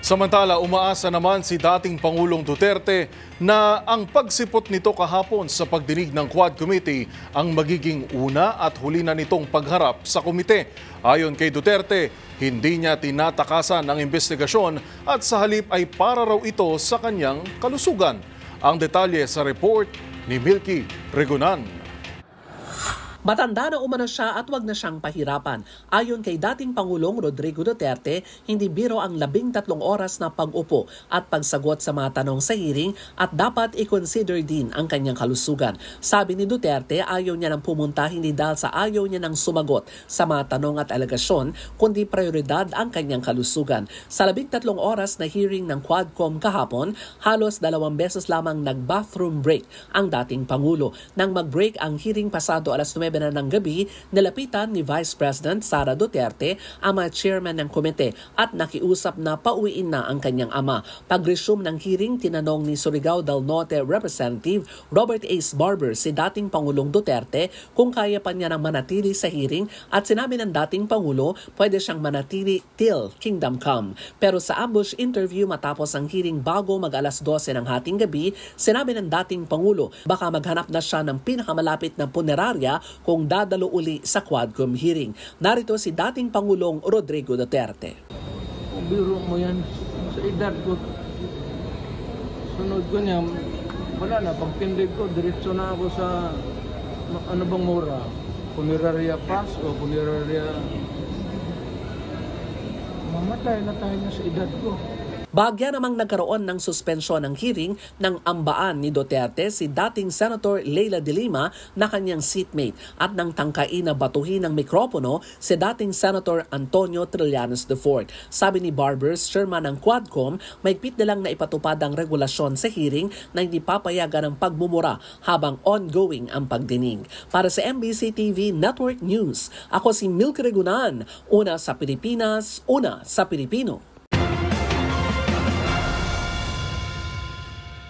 Samantala, umaasa naman si dating Pangulong Duterte na ang pagsipot nito kahapon sa pagdinig ng Quad Committee ang magiging una at huli na nitong pagharap sa komite. Ayon kay Duterte, hindi niya tinatakasan ang investigasyon at sa halip ay para raw ito sa kanyang kalusugan. Ang detalye sa report ni Milky Regunan. Matanda na umano siya at wag na siyang pahirapan. Ayon kay dating Pangulong Rodrigo Duterte, hindi biro ang 13 oras na pag-upo at pagsagot sa mga tanong sa hearing at dapat i-consider din ang kanyang kalusugan. Sabi ni Duterte, ayaw niya nang pumunta hindi dahil sa ayaw niya nang sumagot sa mga tanong at alegasyon, kundi prioridad ang kanyang kalusugan. Sa 13 oras na hearing ng Quadcom kahapon, halos 2 beses lamang nag-bathroom break ang dating Pangulo. Nang mag-break ang hearing pasado alas 9 na ng gabi, nilapitan ni Vice President Sara Duterte ang mga chairman ng komite at nakiusap na pauwiin na ang kanyang ama. Pag-resume ng hearing, tinanong ni Surigao del Norte Representative Robert Ace Barber si dating Pangulong Duterte kung kaya pa niya nang manatili sa hearing at sinabi ng dating Pangulo pwede siyang manatili till Kingdom Come. Pero sa ambush interview matapos ang hearing bago mag-alas 12 ng hating gabi, sinabi ng dating Pangulo baka maghanap na siya ng pinakamalapit na punerarya kung dadalo uli sa Quadcom hearing. Narito si dating Pangulong Rodrigo Duterte. Kung biro mo yan, sa edad ko, sunod ko niya, wala na, pagtindig ko, diretso na ako sa, ano bang mura? Punerarya pass o punerarya, mamatay na tayo niya sa edad ko. Bahagya namang nagkaroon ng suspensyon ng hearing ng ambaan ni Duterte si dating Senator Leila de Lima na kanyang seatmate at nang tangkain na batuhin ng mikropono si dating Senator Antonio Trillanes IV. Sabi ni Barbers, chairman ng Quadcom, mahigpit nilang na ipatupad ang regulasyon sa hearing na hindi papayagan ng pagmumura habang ongoing ang pagdinig. Para sa MBC TV Network News, ako si Milky Regunan, una sa Pilipinas, una sa Pilipino.